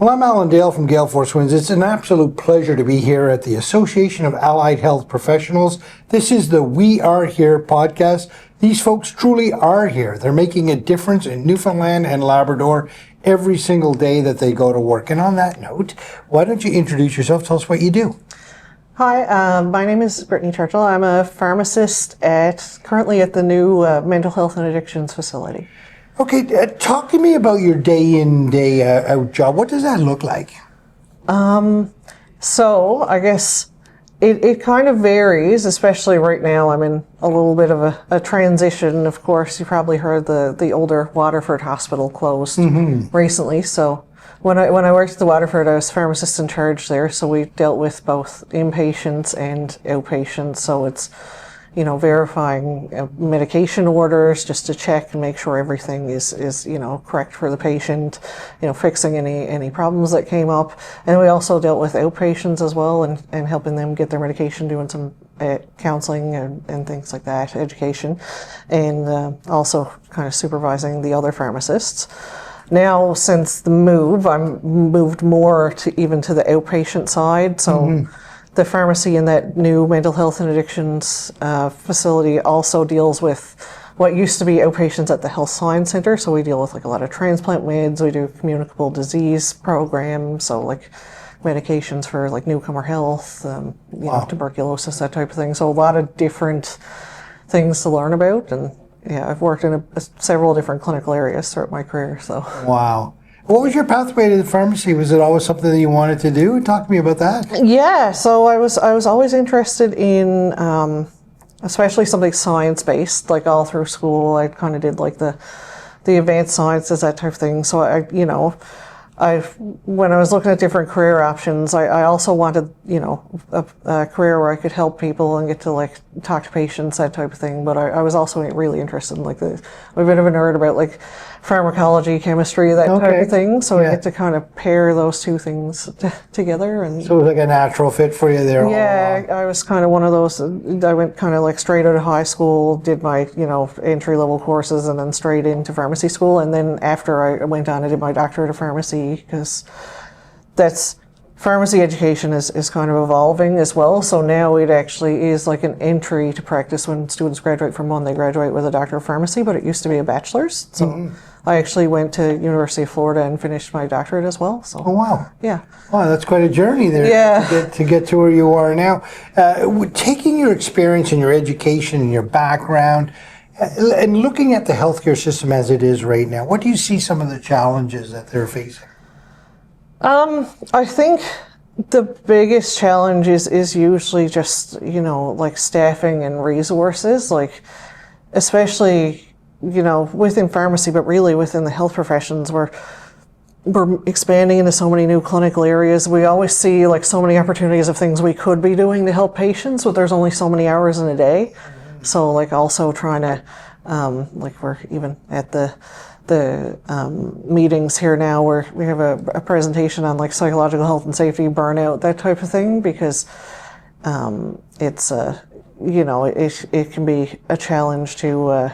Well, I'm Alan Dale from Gale Force Winds. It's an absolute pleasure to be here at the Association of Allied Health Professionals. This is the We Are Here podcast. These folks truly are here. They're making a difference in Newfoundland and Labrador every single day that they go to work. And on that note, why don't you introduce yourself? Tell us what you do. Hi, my name is Brittany Churchill. I'm a pharmacist currently at the new mental health and addictions facility. Okay, talk to me about your day in, day out job. What does that look like? So I guess it kind of varies, especially right now. I'm in a little bit of a transition. Of course, you probably heard the older Waterford Hospital closed recently. So when I worked at the Waterford, I was pharmacist in charge there. So we dealt with both inpatients and outpatients. So it's, verifying medication orders just to check and make sure everything is correct for the patient, fixing any problems that came up. And we also dealt with outpatients as well and helping them get their medication, doing some counseling and things like that, education, and also kind of supervising the other pharmacists. Now, since the move, I'm moved more to the outpatient side. So the pharmacy in that new mental health and addictions facility also deals with what used to be outpatients at the health science center. So we deal with a lot of transplant meds. We do communicable disease programs, so medications for newcomer health, tuberculosis, that type of thing. So a lot of different things to learn about. And yeah, I've worked in several different clinical areas throughout my career. So wow. What was your pathway to the pharmacy? Was it always something that you wanted to do? Talk to me about that. Yeah, so I was always interested in, especially something science-based, all through school. I kind of did the advanced sciences, that type of thing. So when I was looking at different career options, I also wanted, a career where I could help people and get to talk to patients, that type of thing. But I was also really interested in I'm a bit of a nerd about pharmacology, chemistry, that type of thing. So I get to kind of pair those two things together. And so it was a natural fit for you there. Yeah, I was kind of one of those. I went kind of straight out of high school, did my entry level courses, and then straight into pharmacy school. And then after I went on, I did my doctorate of pharmacy, because pharmacy education is kind of evolving as well. So now it actually is an entry to practice. When students graduate from one, they graduate with a doctor of pharmacy, but it used to be a bachelor's. So I actually went to University of Florida and finished my doctorate as well. So oh wow, yeah, wow, that's quite a journey there. Yeah, to get to where you are now. Taking your experience and your education and your background, and looking at the healthcare system as it is right now, what do you see some of the challenges that they're facing? I think the biggest challenge is usually just, staffing and resources, especially, within pharmacy, but really within the health professions. We're expanding into so many new clinical areas. We always see so many opportunities of things we could be doing to help patients, but there's only so many hours in a day. So also trying to, we're even at the meetings here now where we have a presentation on psychological health and safety, burnout, that type of thing, because it's it can be a challenge to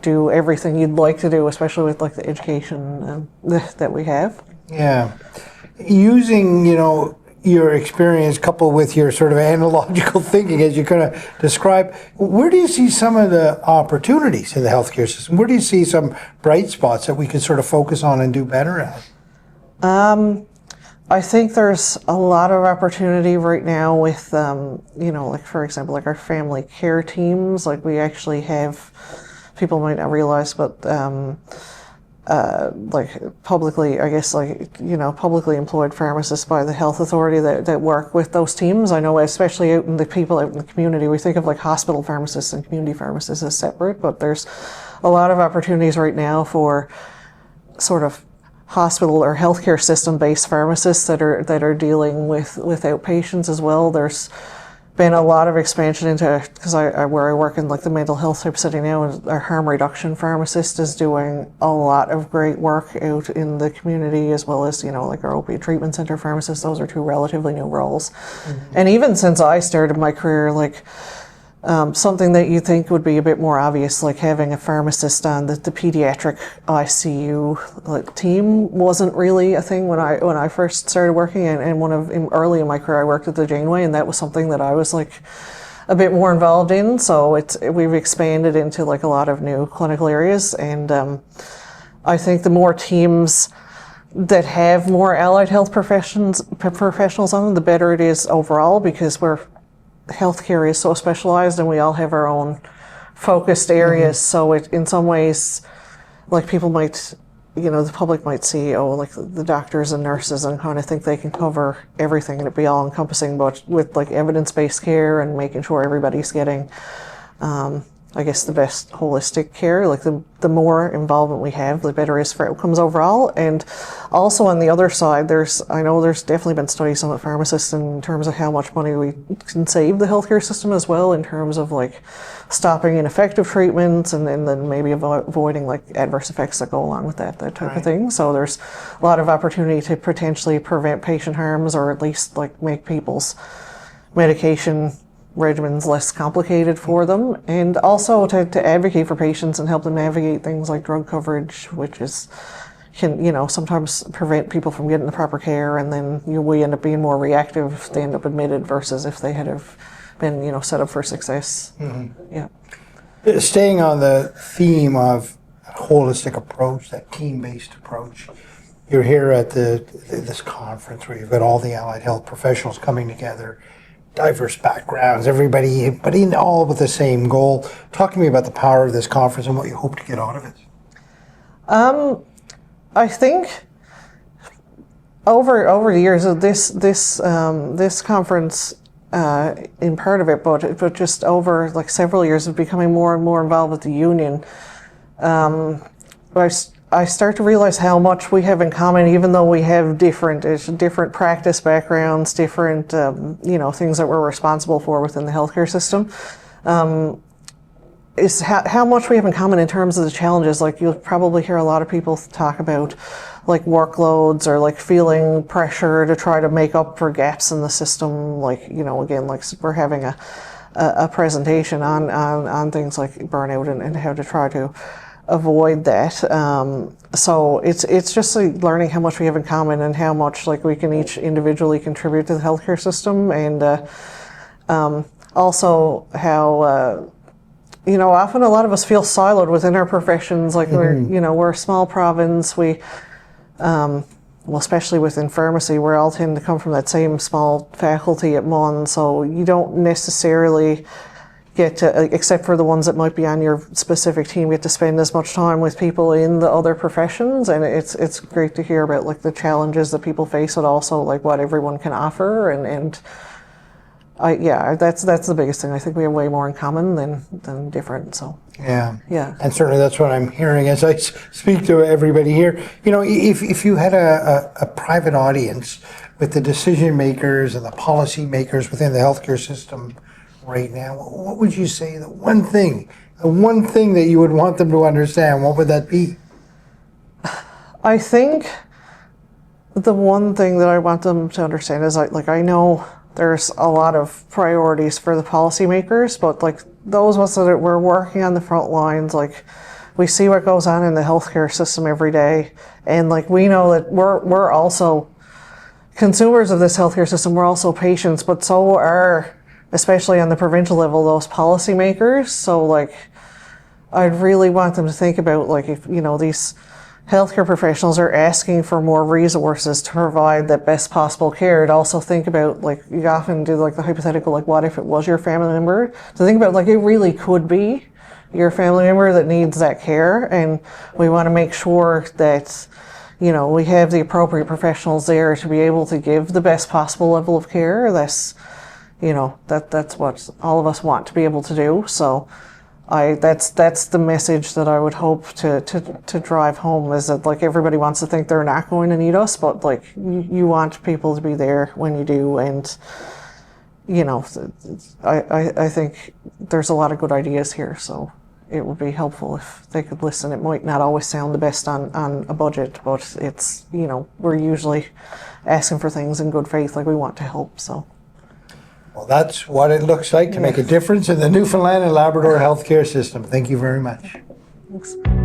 do everything you'd like to do, especially with the education that we have. Yeah, using your experience coupled with your sort of analogical thinking, as you kind of describe, where do you see some of the opportunities in the healthcare system? Where do you see some bright spots that we could sort of focus on and do better at? I think there's a lot of opportunity right now with, for example, our family care teams. We actually have, people might not realize, but publicly, I guess, publicly employed pharmacists by the health authority that work with those teams. I know, especially out in the community, we think of hospital pharmacists and community pharmacists as separate, but there's a lot of opportunities right now for sort of hospital or healthcare system-based pharmacists that are dealing with outpatients as well. There's been a lot of expansion into, because where I work in the mental health type setting now, our harm reduction pharmacist is doing a lot of great work out in the community, as well as our opiate treatment center pharmacist. Those are two relatively new roles. And even since I started my career, something that you think would be a bit more obvious, like having a pharmacist on the pediatric ICU team, wasn't really a thing when I first started working. And early in my career, I worked at the Janeway, and that was something that I was like a bit more involved in. So we've expanded into like a lot of new clinical areas, and I think the more teams that have more allied health professionals on them, the better it is overall, because healthcare is so specialized and we all have our own focused areas. So in some ways, like people might, the public might see, like the doctors and nurses, and kind of think they can cover everything and it be all encompassing, but with like evidence-based care and making sure everybody's getting, I guess, the best holistic care, like the more involvement we have, the better it is for outcomes overall. And also on the other side, I know there's definitely been studies on the pharmacists in terms of how much money we can save the healthcare system as well, in terms of like stopping ineffective treatments and then maybe avoiding like adverse effects that go along with that type of thing. So there's a lot of opportunity to potentially prevent patient harms, or at least like make people's medication regimens less complicated for them, and also to advocate for patients and help them navigate things like drug coverage, which can sometimes prevent people from getting the proper care, and then we end up being more reactive if they end up admitted versus if they had have been set up for success. Yeah. Staying on the theme of holistic approach, that team-based approach, you're here at this conference where you've got all the allied health professionals coming together, diverse backgrounds, everybody all with the same goal. Talk to me about the power of this conference and what you hope to get out of it. I think over the years of this conference, in part of it, but just over like several years of becoming more and more involved with the union, I start to realize how much we have in common, even though we have different practice backgrounds, different things that we're responsible for within the healthcare system. Is how much we have in common in terms of the challenges. Like you'll probably hear a lot of people talk about like workloads, or like feeling pressure to try to make up for gaps in the system. Like, again, like we're having a presentation on things like burnout and how to try to avoid that. So it's just like learning how much we have in common and how much like we can each individually contribute to the healthcare system, and also how often a lot of us feel siloed within our professions. Like we're a small province. We especially within pharmacy, we all tend to come from that same small faculty at Mon, so you don't necessarily get to, except for the ones that might be on your specific team, get to spend as much time with people in the other professions. And it's great to hear about like the challenges that people face, but also like what everyone can offer. And that's the biggest thing. I think we have way more in common than different. So yeah, and certainly that's what I'm hearing as I speak to everybody here. If you had a private audience with the decision makers and the policy makers within the healthcare system right now, what would you say the one thing that you would want them to understand? What would that be? I think the one thing that I want them to understand is I know there's a lot of priorities for the policymakers, but like those of us that we're working on the front lines, like we see what goes on in the healthcare system every day, and like we know that we're also consumers of this healthcare system. We're also patients, but so are, especially on the provincial level, those policymakers. So like I'd really want them to think about like if these healthcare professionals are asking for more resources to provide the best possible care, to also think about, like you often do like the hypothetical, like what if it was your family member, to think about like it really could be your family member that needs that care, and we want to make sure that we have the appropriate professionals there to be able to give the best possible level of care. That's that's what all of us want to be able to do. So that's the message that I would hope to drive home, is that like everybody wants to think they're not going to need us, but like you want people to be there when you do. And I think there's a lot of good ideas here, so it would be helpful if they could listen. It might not always sound the best on a budget, but it's we're usually asking for things in good faith, like we want to help. So Well, that's what it looks like to make a difference in the Newfoundland and Labrador healthcare system. Thank you very much. Thanks.